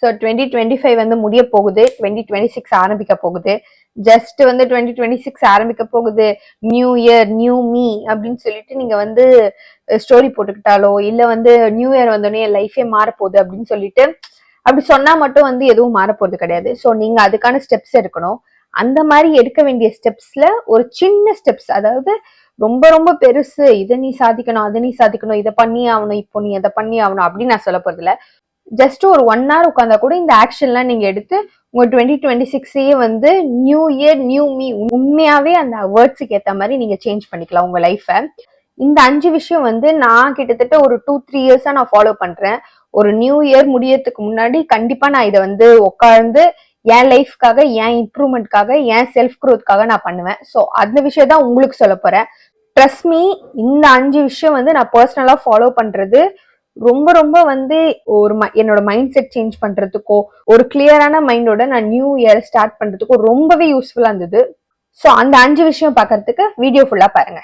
So 2025 வந்து முடிய போகுது, 2026 ஆரம்பிக்க போகுது. ஜஸ்ட் வந்து 2026 ஆரம்பிக்க போகுது, நியூ இயர் நியூ மீ அப்படின்னு சொல்லிட்டு நீங்க வந்து ஸ்டோரி போட்டுக்கிட்டாலோ இல்ல வந்து நியூ இயர் வந்தோடனே என் லைஃபே மாறப்போகுது அப்படின்னு சொல்லிட்டு அப்படி சொன்னா மட்டும் வந்து எதுவும் மாறப்போறது கிடையாது. ஸோ நீங்க அதுக்கான ஸ்டெப்ஸ் எடுக்கணும். அந்த மாதிரி எடுக்க வேண்டிய ஸ்டெப்ஸ்ல ஒரு சின்ன ஸ்டெப்ஸ், அதாவது ரொம்ப ரொம்ப பெருசு இதை நீ சாதிக்கணும் அதை நீ சாதிக்கணும் இதை பண்ணி ஆகணும் இப்போ நீ எதை பண்ணி ஆகணும் அப்படின்னு நான் சொல்ல போறது இல்லை. ஜஸ்ட் ஒரு 1 hour உட்காந்தா கூட இந்த ஆக்ஷன்லாம் நீங்க எடுத்து உங்க 2026 வந்து நியூ இயர் நியூ மீ உண்மையாவே அந்த வேர்ட்ஸுக்கு ஏத்த மாதிரி நீங்க சேஞ்ச் பண்ணிக்கலாம் உங்க லைஃபை. இந்த 5 விஷயம் வந்து நான் கிட்டத்தட்ட ஒரு 2-3 இயர்ஸா நான் ஃபாலோ பண்றேன். ஒரு நியூ இயர் முடியறதுக்கு முன்னாடி கண்டிப்பா நான் இதை வந்து உட்கார்ந்து என் லைஃப்காக என் இம்ப்ரூவ்மெண்ட்காக என் செல்ஃப் க்ரோத்காக நான் பண்ணுவேன். ஸோ அந்த விஷயம் தான் உங்களுக்கு சொல்ல போறேன். ட்ரஸ்ட் மீ, இந்த 5 விஷயம் வந்து நான் பர்சனலா ஃபாலோ பண்றது ரொம்ப ரொம்ப வந்து ஒரு என்னோட மைண்ட் செட் சேஞ்ச் பண்றதுக்கோ ஒரு கிளியரான மைண்டோட நான் நியூ இயர் ஸ்டார்ட் பண்றதுக்கோ ரொம்பவே யூஸ்ஃபுல்லா இருந்தது. ஸோ அந்த 5 விஷயம் பார்க்கறதுக்கு வீடியோ ஃபுல்லா பாருங்க.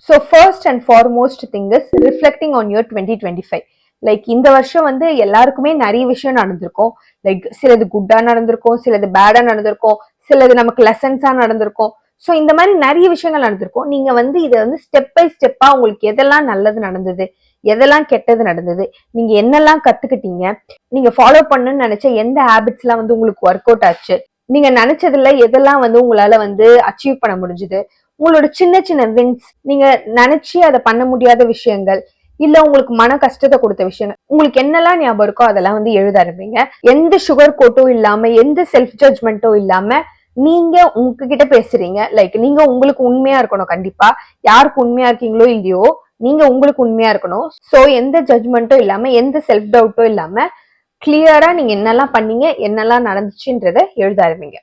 So first and foremost thing is reflecting on your 2025. Like இந்த வருஷம் வந்து எல்லாருக்குமே நிறைய விஷயம் நடந்திருக்கும். லைக் சிலது குட்டா நடந்திருக்கும், சிலது பேடா நடந்திருக்கும், சிலது நமக்கு லெசன்ஸா நடந்திருக்கும். ஸோ இந்த மாதிரி நிறைய விஷயங்கள் நடந்திருக்கும். நீங்க வந்து இதை வந்து ஸ்டெப் பை ஸ்டெப்பா உங்களுக்கு எதெல்லாம் நல்லது நடந்தது, எதெல்லாம் கெட்டது நடந்தது, நீங்க என்னெல்லாம் கத்துக்கிட்டீங்க, நீங்க ஃபாலோ பண்ணணும்னு நினைச்ச எந்த ஹேபிட்ஸ் எல்லாம் வந்து உங்களுக்கு ஒர்க் அவுட் ஆச்சு, நீங்க நினைச்சதுல எதெல்லாம் வந்து உங்களால வந்து அச்சீவ் பண்ண முடிஞ்சுது, உங்களோட சின்ன சின்ன வின்ஸ், நீங்க நினைச்சு அதை பண்ண முடியாத விஷயங்கள், இல்ல உங்களுக்கு மன கஷ்டத்தை கொடுத்த விஷயங்கள், உங்களுக்கு என்னெல்லாம் ஞாபகம் இருக்கோ அதெல்லாம் வந்து எழுத ஆரம்பிங்க. எந்த சுகர் கோட்டும் இல்லாம எந்த செல்ஃப் ஜட்ஜ்மெண்ட்டும் இல்லாம நீங்க உங்ககிட்ட பேசுறீங்க. லைக் நீங்க உங்களுக்கு உண்மையா இருக்கணும். கண்டிப்பா யாருக்கு உண்மையா இருக்கீங்களோ இல்லையோ நீங்க உங்களுக்கு உண்மையா இருக்கணும். சோ எந்த ஜட்ஜ்மெண்ட்டும் இல்லாம எந்த செல்ஃப் டவுட்டும் இல்லாம கிளியரா நீங்க என்னெல்லாம் பண்ணீங்க என்னெல்லாம் நடந்துச்சுன்றத எழுத ஆரம்பிங்க.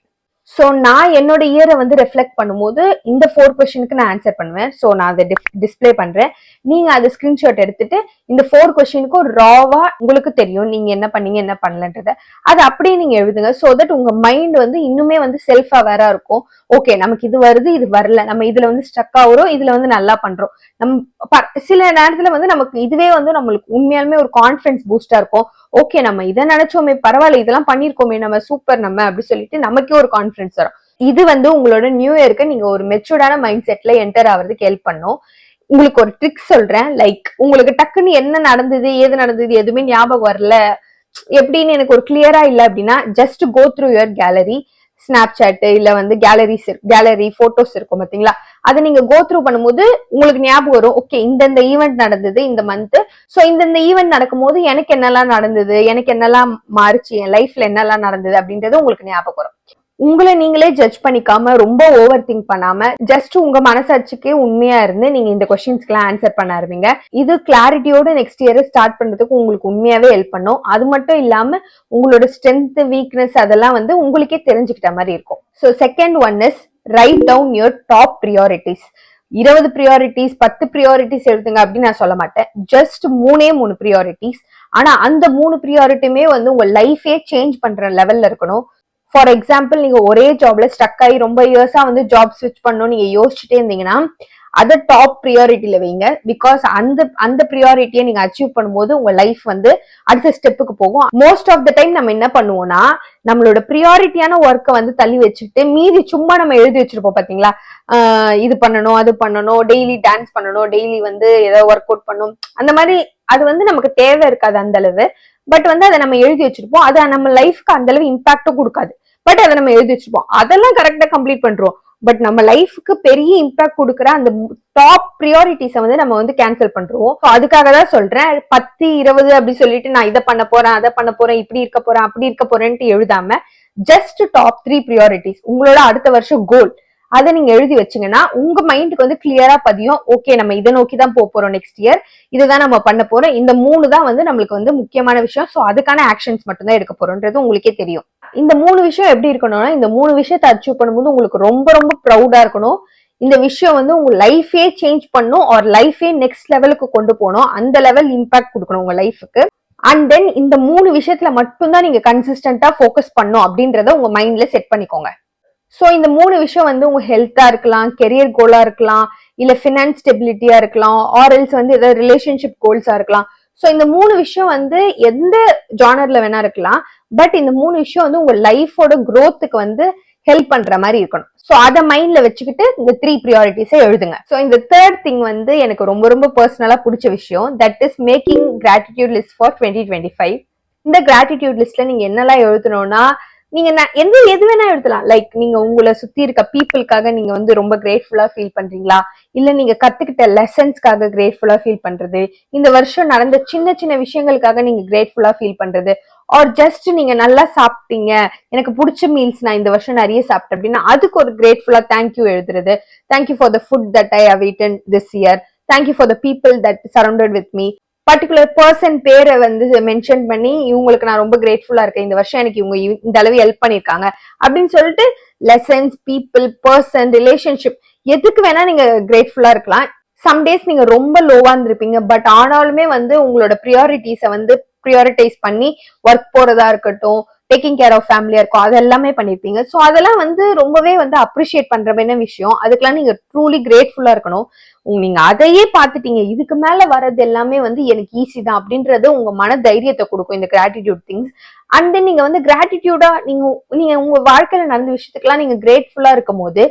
ஸோ நான் என்னோட இயரை வந்து ரெஃப்ளெக்ட் பண்ணும்போது இந்த 4 கொஸ்டினுக்கு நான் ஆன்சர் பண்ணுவேன். ஸோ நான் அதை டிஸ்பிளே பண்றேன். நீங்க அதை ஸ்கிரீன்ஷாட் எடுத்துட்டு இந்த 4 கொஸ்டினுக்கும் ராவா உங்களுக்கு தெரியும் நீங்க என்ன பண்ணீங்க என்ன பண்ணலன்றத அதை அப்படியே நீங்க எழுதுங்க. ஸோ தட் உங்க மைண்ட் வந்து இன்னுமே வந்து செல்ஃப் அவேரா இருக்கும். ஓகே நமக்கு இது வருது இது வரல, நம்ம இதுல வந்து ஸ்ட்ரக் ஆகுறோம், இதுல வந்து நல்லா பண்றோம். சில நேரத்துல வந்து நமக்கு இதுவே வந்து நம்மளுக்கு உண்மையாலுமே ஒரு கான்பிடன்ஸ் பூஸ்டா இருக்கும். ஓகே நம்ம இதை நினைச்சோமே, பரவாயில்ல இதெல்லாம் பண்ணிருக்கோமே, நம்ம சூப்பர் நம்ம அப்படி சொல்லிட்டு நமக்கே ஒரு கான்பிடன்ஸ் வரும். இது வந்து உங்களோட நியூ இயருக்கு நீங்க ஒரு மெச்சூர்டான மைண்ட் செட்ல என்டர் ஆகிறதுக்கு ஹெல்ப் பண்ணும். உங்களுக்கு ஒரு ட்ரிக் சொல்றேன். லைக் உங்களுக்கு டக்குன்னு என்ன நடந்தது ஏது நடந்தது எதுவுமே ஞாபகம் வரல எப்படின்னு எனக்கு ஒரு கிளியரா இல்ல அப்படின்னா just go through your gallery, Snapchat இல்ல வந்து கேலரி போட்டோஸ் இருக்கும் பாத்தீங்களா, அதை நீங்க கோ த்ரூ பண்ணும்போது உங்களுக்கு ஞாபகம் வரும். ஓகே இந்த ஈவெண்ட் நடந்தது இந்த மந்த், சோ இந்த ஈவெண்ட் நடக்கும் போது எனக்கு என்னெல்லாம் நடந்தது, எனக்கு என்னெல்லாம் மாறுச்சு, என் லைஃப்ல என்னெல்லாம் நடந்தது அப்படின்றது உங்களுக்கு ஞாபகம் வரும். உங்களை நீங்களே ஜட்ஜ் பண்ணிக்காம ரொம்ப ஓவர் திங்க் பண்ணாம ஜஸ்ட் உங்க மனசாட்சிக்கே உண்மையா இருந்து நீங்க இந்த கொஸ்டின்ஸ்க்கு எல்லாம் ஆன்சர் பண்ண ஆரம்பிங்க. இது கிளாரிட்டியோட நெக்ஸ்ட் இயர் ஸ்டார்ட் பண்றதுக்கு உங்களுக்கு உண்மையாவே ஹெல்ப் பண்ணும். அது மட்டும் இல்லாம உங்களோட ஸ்ட்ரென்த் வீக்னஸ் அதெல்லாம் வந்து உங்களுக்கே தெரிஞ்சுக்கிட்ட மாதிரி இருக்கும். So second one is write down your top priorities. 20 priorities 10 priorities எழுதுங்க அப்படின்னு நான் சொல்ல மாட்டேன். ஜஸ்ட் 3 ப்ரியாரிட்டிஸ். ஆனா அந்த 3 ப்ரியாரிட்டியுமே வந்து உங்க லைஃபே சேஞ்ச் பண்ற லெவல்ல இருக்கணும். ஃபார் எக்ஸாம்பிள் நீங்க ஒரே ஜாப்ல ஸ்டக் ஆகி ரொம்ப இயர்ஸா வந்து ஜாப் ஸ்விட்ச் பண்ணணும் நீங்க யோசிச்சுட்டே இருந்தீங்கன்னா அதை டாப் ப்ரியாரிட்டியில வைங்க. பிகாஸ் அந்த ப்ரியாரிட்டியை நீங்க அச்சீவ் பண்ணும்போது உங்க லைஃப் வந்து அடுத்த ஸ்டெப்புக்கு போகும். மோஸ்ட் ஆஃப் த டைம் நம்ம என்ன பண்ணுவோம்னா நம்மளோட ப்ரியாரிட்டியான ஒர்க்கை வந்து தள்ளி வச்சுட்டு மீதி சும்மா நம்ம எழுதி வச்சிருப்போம் பாத்தீங்களா, இது பண்ணணும் அது பண்ணணும், டெய்லி டான்ஸ் பண்ணணும், டெய்லி வந்து ஏதாவது ஒர்க் அவுட் பண்ணணும், அந்த மாதிரி அது வந்து நமக்கு தேவை இருக்காது அந்த அளவு. பட் வந்து அதை நம்ம எழுதி வச்சிருப்போம், அது நம்ம லைஃப்க்கு அந்த அளவு இம்பாக்டும் கொடுக்காது. பட் அதை நம்ம எழுதி வச்சிருப்போம், அதெல்லாம் கரெக்டா கம்ப்ளீட் பண்றோம். பட் நம்ம லைஃப்க்கு பெரிய இம்பாக்ட் கொடுக்குற அந்த டாப் ப்ரியாரிட்டிஸை வந்து நம்ம வந்து கேன்சல் பண்றோம். அதுக்காக தான் சொல்றேன் 10 20 அப்படி சொல்லிட்டு நான் இதை பண்ண போறேன் அதை பண்ண போறேன் இப்படி இருக்க போறேன் அப்படி இருக்க போறேன்ட்டு எழுதாம ஜஸ்ட் டாப் 3 ப்ரியாரிட்டிஸ் உங்களோட அடுத்த வருஷம் கோல் அதை நீங்க எழுதி வச்சீங்கன்னா உங்க மைண்டுக்கு வந்து கிளியரா பதியும். ஓகே நம்ம இதை நோக்கி தான் போறோம் நெக்ஸ்ட் இயர், இதுதான் நம்ம பண்ண போறோம், இந்த 3 தான் வந்து நம்மளுக்கு வந்து முக்கியமான விஷயம். ஸோ அதுக்கான ஆக்ஷன்ஸ் மட்டும் தான் எடுக்க போறோம்ன்றது உங்களுக்கே தெரியும். இந்த 3 விஷயம் எப்படி இருக்கணும்னா இந்த 3 விஷயத்தை அச்சீவ் பண்ணும்போது உங்களுக்கு ரொம்ப ரொம்ப ப்ரௌடா இருக்கணும். இந்த விஷயம் வந்து உங்க லைஃபே சேஞ்ச் பண்ணும் ஆர் லைஃபே நெக்ஸ்ட் லெவலுக்கு கொண்டு போகணும். அந்த லெவல் இம்பாக்ட் கொடுக்கணும் உங்க லைஃபுக்கு. அண்ட் தென் இந்த 3 விஷயத்துல மட்டும்தான் நீங்க கன்சிஸ்டன்டா ஃபோக்கஸ் பண்ணும் அப்படின்றத உங்க மைண்ட்ல செட் பண்ணிக்கோங்க. ஸோ இந்த 3 விஷயம் வந்து உங்க ஹெல்த்தா இருக்கலாம், கெரியர் கோலா இருக்கலாம், இல்ல ஃபினான்ஸ் ஸ்டெபிலிட்டியா இருக்கலாம், ஆர்எல்ஸ் வந்து ஏதாவது ரிலேஷன்ஷிப் கோல்ஸா இருக்கலாம். ஸோ இந்த 3 விஷயம் வந்து எந்த ஜானர்ல வேணா இருக்கலாம். பட் இந்த 3 விஷயம் வந்து உங்க லைஃபோட growthக்கு வந்து ஹெல்ப் பண்ற மாதிரி இருக்கணும். சோ அத மைண்ட்ல வச்சுக்கிட்டு இந்த 3 ப்ரியாரிட்டிஸை எழுதுங்க. சோ இந்த தேர்ட் திங் வந்து எனக்கு ரொம்ப ரொம்ப பர்சனலா பிடிச்ச விஷயம், that is making gratitude list for 2025. இந்த கிராட்டிடியூட் லிஸ்ட்ல நீங்க என்னெல்லாம் எழுதணும்னா, நீங்க எது வேணா எழுதலாம். லைக் நீங்க உங்களை சுத்தி இருக்க பீப்புளுக்காக நீங்க வந்து ரொம்ப கிரேட்ஃபுல்லா ஃபீல் பண்றீங்களா, இல்ல நீங்க கத்துக்கிட்ட லெசன்ஸ்க்காக கிரேட்ஃபுல்லா ஃபீல் பண்றது, இந்த வருஷம் நடந்த சின்ன சின்ன விஷயங்களுக்காக நீங்க கிரேட்ஃபுல்லா ஃபீல் பண்றது, ஆர் ஜஸ்ட் நீங்க நல்லா சாப்பிட்டீங்க, எனக்கு பிடிச்ச மீல்ஸ் நான் இந்த வருஷம் நிறைய சாப்பிட்டேன் அப்படின்னா அதுக்கு ஒரு கிரேட்ஃபுல்லா தேங்க்யூ எழுதுறது. Thank you for the food that I have eaten this year, thank you for the people that surrounded with me, particular person பேரை வந்து மென்ஷன் பண்ணி இவங்களுக்கு நான் ரொம்ப கிரேட்ஃபுல்லா இருக்கேன், இந்த வருஷம் எனக்கு இவங்க இந்த அளவு ஹெல்ப் பண்ணிருக்காங்க அப்படின்னு சொல்லிட்டு லெசன்ஸ், பீப்புள், பர்சன், ரிலேஷன்ஷிப் எதுக்கு வேணா நீங்க கிரேட்ஃபுல்லா இருக்கலாம். சம் டேஸ் நீங்க ரொம்ப லோவா இருந்திருப்பீங்க, பட் ஆனாலுமே வந்து உங்களோட ப்ரியாரிட்டிஸை வந்து ப்ரியாரிட்டைஸ் பண்ணி ஒர்க் போறதா இருக்கட்டும், டேக்கிங் கேர் ஆஃப் ஃபேமிலியா இருக்கும், அது எல்லாமே பண்ணிருப்பீங்க. ஸோ அதெல்லாம் வந்து ரொம்பவே வந்து அப்ரிஷியேட் பண்ற மாதிரி விஷயம். அதுக்கெல்லாம் நீங்க ட்ரூலி கிரேட்ஃபுல்லா இருக்கணும். நீங்க அதையே பார்த்துட்டீங்க, இதுக்கு மேல வர்றது எல்லாமே வந்து எனக்கு ஈஸி தான் அப்படின்றது உங்க மன தைரியத்தை கொடுக்கும் இந்த கிராட்டிடியூட் திங்ஸ். அண்ட் தென் நீங்க வந்து கிராட்டிடியூடா நீங்க உங்க வாழ்க்கையில நடந்த விஷயத்துக்கெல்லாம் நீங்க கிரேட்ஃபுல்லா இருக்கும் போது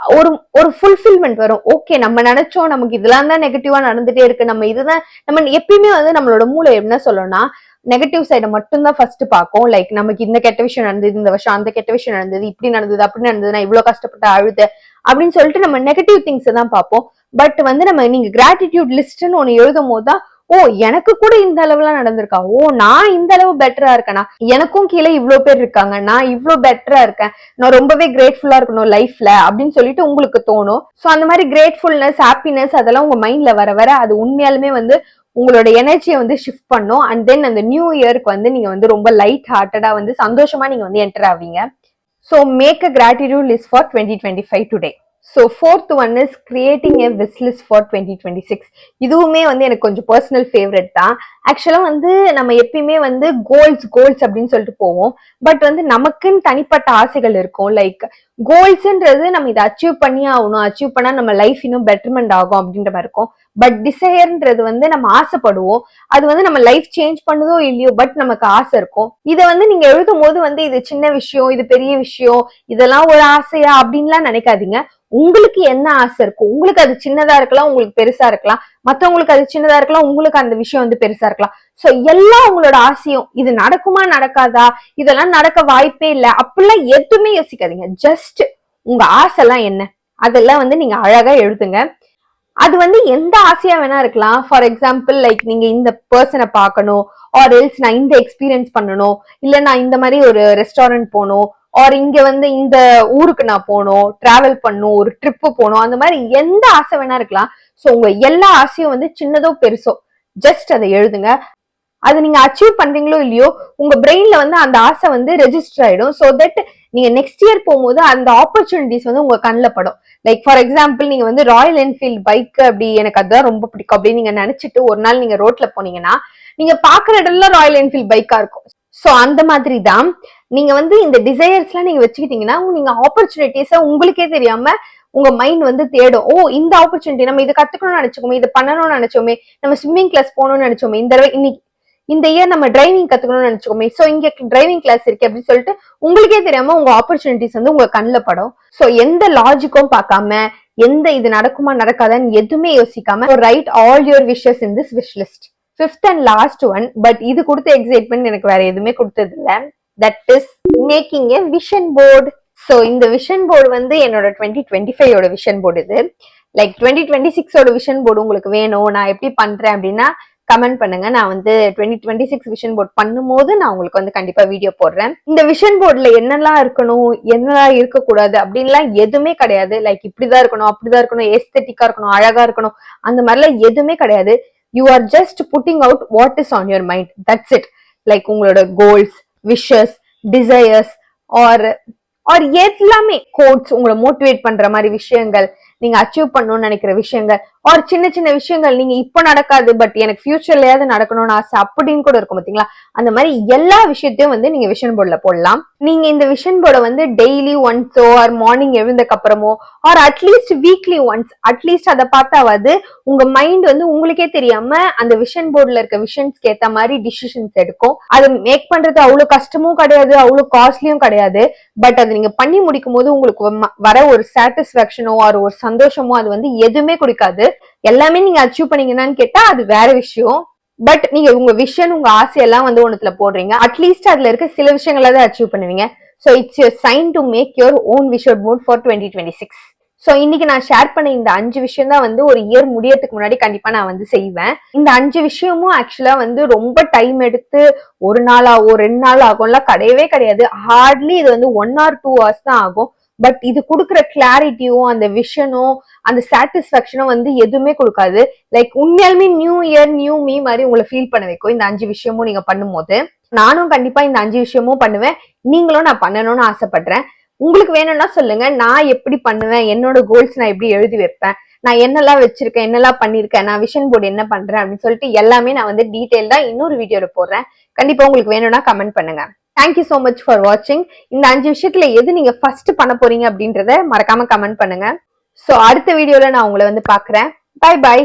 ஒரு ஒரு ஃபுல்ஃபில்மெண்ட் வரும். ஓகே, நம்ம நினைச்சோம் நமக்கு இதெல்லாம் தான் நெகட்டிவா நடந்துட்டே இருக்கு, நம்ம இதுதான் நம்ம எப்பயுமே வந்து நம்மளோட மூளை என்ன சொல்லணும்னா நெகட்டிவ் சைடை மட்டும் தான் ஃபர்ஸ்ட் பார்க்கும். லைக் நமக்கு இந்த கெட்ட விஷயம் நடந்தது இந்த வருஷம், அந்த கெட்ட விஷயம் நடந்தது, இப்படி நடந்தது அப்படி நடந்தது, நான் இவ்வளவு கஷ்டப்பட்டு அழுது அப்படின்னு சொல்லிட்டு நம்ம நெகட்டிவ் திங்ஸ் தான் பார்ப்போம். பட் வந்து நம்ம நீங்க கிராட்டிடியூட் லிஸ்ட்னு ஒண்ணு எழுதும் போதுதான், ஓ எனக்கு கூட இந்த அளவுலாம் நடந்திருக்கா, ஓ நான் இந்த அளவு பெட்டரா இருக்கேனா, எனக்கும் கீழே இவ்வளவு பேர் இருக்காங்க, நான் இவ்வளவு பெட்டரா இருக்கேன், நான் ரொம்பவே கிரேட்ஃபுல்லா இருக்கணும் லைஃப்ல அப்படின்னு சொல்லிட்டு உங்களுக்கு தோணும். சோ அந்த மாதிரி கிரேட்ஃபுல்னஸ், ஹாப்பினஸ் அதெல்லாம் உங்க மைண்ட்ல வர வர அது உண்மையாலுமே வந்து உங்களோட எனர்ஜியை வந்து ஷிஃப்ட் பண்ணும். அண்ட் தென் அந்த நியூ இயருக்கு வந்து நீங்க வந்து ரொம்ப லைட் ஹார்ட்டடா வந்து சந்தோஷமா நீங்க வந்து என்டர் ஆவீங்க. So make a gratitude list for 2025 today. So fourth one is creating a wish list for 2026. இதுவுமே வந்து எனக்கு கொஞ்சம் பர்சனல் ஃபேவரட் தான். ஆக்சுவலா வந்து நம்ம எப்பயுமே வந்து கோல்ஸ் அப்படின்னு சொல்லிட்டு போவோம். பட் வந்து நமக்குன்னு தனிப்பட்ட ஆசைகள் இருக்கும். லைக் கோல்ஸ்ன்றது நம்ம இதை அச்சீவ் பண்ணி ஆகணும், அச்சீவ் பண்ணா நம்ம லைஃப் இன்னும் பெட்டர்மெண்ட் ஆகும் அப்படின்ற மாதிரி இருக்கும். பட் டிசையர்ன்றது வந்து நம்ம ஆசைப்படுவோம், அது வந்து நம்ம லைஃப் சேஞ்ச் பண்ணுதோ இல்லையோ, பட் நமக்கு ஆசை இருக்கும். இதை வந்து நீங்க எழுதும் போது வந்து இது சின்ன விஷயம், இது பெரிய விஷயம், இதெல்லாம் ஒரு ஆசையா அப்படின்லாம் நினைக்காதீங்க. உங்களுக்கு என்ன ஆசை இருக்கும், உங்களுக்கு அது சின்னதா இருக்கலாம், உங்களுக்கு பெருசா இருக்கலாம், மத்தவங்களுக்கு அது சின்னதா இருக்கலாம், உங்களுக்கு அந்த விஷயம் வந்து பெருசா இருக்கலாம். சோ எல்லாம் உங்களோட ஆசையும் இது நடக்குமா நடக்காதா, இதெல்லாம் நடக்க வாய்ப்பே இல்லை அப்படிலாம் எதுவுமே யோசிக்காதீங்க. ஜஸ்ட் உங்க ஆசை எல்லாம் என்ன அதெல்லாம் வந்து நீங்க அழகா எழுதுங்க. அது வந்து எந்த ஆசையா வேணா இருக்கலாம். ஃபார் எக்ஸாம்பிள் லைக் நீங்க இந்த பர்சனை பார்க்கணும், ஆர் எல்ஸ் நான் இந்த எக்ஸ்பீரியன்ஸ் பண்ணணும், இல்ல நான் இந்த மாதிரி ஒரு ரெஸ்டாரண்ட் போகணும், ஆர் இங்க வந்து இந்த ஊருக்கு நான் போகணும், டிராவல் பண்ணணும், ஒரு ட்ரிப்பு போகணும், அந்த மாதிரி எந்த ஆசை வேணா இருக்கலாம். ஸோ உங்க எல்லா ஆசையும் வந்து சின்னதோ பெருசோ ஜஸ்ட் அதை எழுதுங்க. அது நீங்க அச்சீவ் பண்றீங்களோ இல்லையோ, உங்க பிரெயின்ல வந்து அந்த ஆசை வந்து ரெஜிஸ்டர் ஆயிடும். ஸோ தட் நீங்க நெக்ஸ்ட் இயர் போகும்போது அந்த ஆப்பர்ச்சுனிட்டிஸ் வந்து உங்க கண்ணில் படும். லைக் ஃபார் எக்ஸாம்பிள் நீங்க வந்து ராயல் என்ஃபீல்ட் பைக் அப்படி எனக்கு அதுதான் ரொம்ப பிடிக்கும் அப்படின்னு நீங்க நினைச்சிட்டு ஒரு நாள் நீங்க ரோட்ல போனீங்கன்னா நீங்க பாக்குற இடம்ல ராயல் என்ஃபீல்ட் பைக்கா இருக்கும். சோ அந்த மாதிரி தான் நீங்க வந்து இந்த டிசையர்ஸ் எல்லாம் நீங்க வச்சுக்கிட்டீங்கன்னா நீங்க ஆப்பர்ச்சுனிட்டிஸ உங்களுக்கே தெரியாம உங்க மைண்ட் வந்து தேடும். ஓ இந்த ஆப்பர்ச்சுனிட்டி நம்ம இதை கத்துக்கணும்னு நினைச்சோமே, இதை பண்ணணும்னு நினைச்சோமே, நம்ம ஸ்விம்மிங் கிளாஸ் போகணும்னு நினைச்சோமே, இந்த இயர் நம்ம டிரைவிங் கத்துக்கணும்னு நினைச்சோமே, சோ இங்க டிரைவிங் கிளாஸ் இருக்கு அப்படின்னு சொல்லிட்டு உங்களுக்கே தெரியாம உங்க ஆப்பர்ச்சுனிட்டிஸ் வந்து உங்க கண்ணில் படும். சோ எந்த லாஜிக்கும் பார்க்காம, எந்த இது நடக்குமா நடக்காதான்னு எதுவுமே யோசிக்காம right all your wishes in this wish list. Fifth and last one, but இது கொடுத்த எக்ஸைட்மெண்ட் எனக்கு வேற எதுவுமே கொடுத்தது இல்ல, that is making a vision board. So இந்த விஷன் போர்டு வந்து என்னோட 2025 விஷன் போர்டு. இது லைக் 2026 விஷன் போர்டு உங்களுக்கு வேணும், நான் எப்படி பண்றேன் அப்படின்னா கமெண்ட் பண்ணுங்க. நான் வந்து 2026 விஷன் போர்ட் பண்ணும்போது நான் உங்களுக்கு வந்து கண்டிப்பா வீடியோ போடுறேன். இந்த விஷன் போர்ட்ல என்னெல்லாம் இருக்கணும், என்னெல்லாம் இருக்கக்கூடாது அப்படின்லாம் எதுவுமே கிடையாது. லைக் இப்படிதான் இருக்கணும், அப்படிதான் இருக்கணும், எஸ்தெட்டிக்கா இருக்கணும், அழகா இருக்கணும், அந்த மாதிரிலாம் எதுவுமே கிடையாது. You are just putting out what is on your mind, that's it. Like உங்களோட கோல்ஸ், விஷஸ், டிசையர்ஸ் ஆர் எல்லாமே கோட்ஸ், உங்களை மோட்டிவேட் பண்ற மாதிரி விஷயங்கள், நீங்க அச்சீவ் பண்ணணும்னு நினைக்கிற விஷயங்கள், ஒரு சின்ன சின்ன விஷயங்கள் நீங்க இப்ப நடக்காது பட் எனக்கு ஃபியூச்சர்லயாவது நடக்கணும்னு ஆசை அப்படின்னு கூட இருக்கும் பாத்தீங்களா. அந்த மாதிரி எல்லா விஷயத்தையும் வந்து நீங்க விஷன் போர்ட்ல போடலாம். நீங்க இந்த விஷன் போர்டை வந்து டெய்லி ஒன்ஸோ ஆர் மார்னிங் எழுந்ததுக்கு அப்புறமோ or at least weekly once at least அதை பார்த்தாவது உங்க மைண்ட் வந்து உங்களுக்கே தெரியாம அந்த விஷன் போர்ட்ல இருக்க விஷன்ஸ்க்கு ஏத்த மாதிரி டிசிஷன்ஸ் எடுக்கும். அது மேக் பண்றது அவ்வளவு கஷ்டமும் கிடையாது, அவ்வளவு காஸ்ட்லியும் கிடையாது. பட் அது நீங்க பண்ணி முடிக்கும் போது உங்களுக்கு வர ஒரு சாட்டிஸ்பாக்சனோ ஒரு சந்தோஷமோ அது வந்து எதுவுமே கொடுக்காது. எல்லாமே நீங்க அச்சீவ் பண்ணீங்கன்னு கேட்டா அது வேற விஷயம். பட் நீங்க உங்க விஷன் உங்க ஆசையெல்லாம் வந்து ஒண்ணுத்துல போடுறீங்க, அட்லீஸ்ட் அதுல இருக்க சில விஷயங்களை தான் அச்சீவ் பண்ணுவீங்க. So it's your sign to make your own vision board for 2026. So இன்னைக்கு நான் ஷேர் பண்ண இந்த 5 விஷயம் தான் வந்து ஒரு இயர் முடியறதுக்கு முன்னாடி கண்டிப்பா நான் வந்து செய்வேன். இந்த 5 விஷயமும் ஆக்சுவலா வந்து ரொம்ப டைம் எடுத்து ஒரு நாள் ஆகும் 2 நாள் ஆகும்லாம் கிடையவே கிடையாது. ஹார்ட்லி இது வந்து 1 or 2 hours தான் ஆகும். பட் இது கொடுக்குற கிளாரிட்டியும் அந்த விஷனும் அந்த சாட்டிஸ்பாக்சனும் வந்து எதுவுமே கொடுக்காது. லைக் உண்மையாலுமே நியூ இயர் நியூ மீ மாதிரி உங்களை ஃபீல் பண்ண வைக்கும் இந்த 5 விஷயமும் நீங்க பண்ணும்போது. நானும் கண்டிப்பா இந்த 5 விஷயமும் பண்ணுவேன். நீங்களும் நான் பண்ணணும்னு ஆசைப்படுறேன். உங்களுக்கு வேணும்னா சொல்லுங்க, நான் எப்படி பண்ணுவேன், என்னோட கோல்ஸ் நான் எப்படி எழுதி வைப்பேன், நான் என்னெல்லாம் வச்சிருக்கேன், என்னெல்லாம் பண்ணிருக்கேன், நான் விஷன் போர்டு என்ன பண்றேன் அப்படின்னு சொல்லிட்டு எல்லாமே நான் வந்து டீடைல்டா இன்னொரு வீடியோல போடுறேன். கண்டிப்பா உங்களுக்கு வேணும்னா கமெண்ட் பண்ணுங்க. தேங்க்யூ சோ மச் ஃபார் வாட்சிங். இந்த 5 விஷயத்துல எது நீங்க ஃபர்ஸ்ட் பண்ண போறீங்க அப்படின்றத மறக்காம கமெண்ட் பண்ணுங்க. சோ அடுத்த வீடியோல நான் உங்களை வந்து பாக்குறேன். Bye by.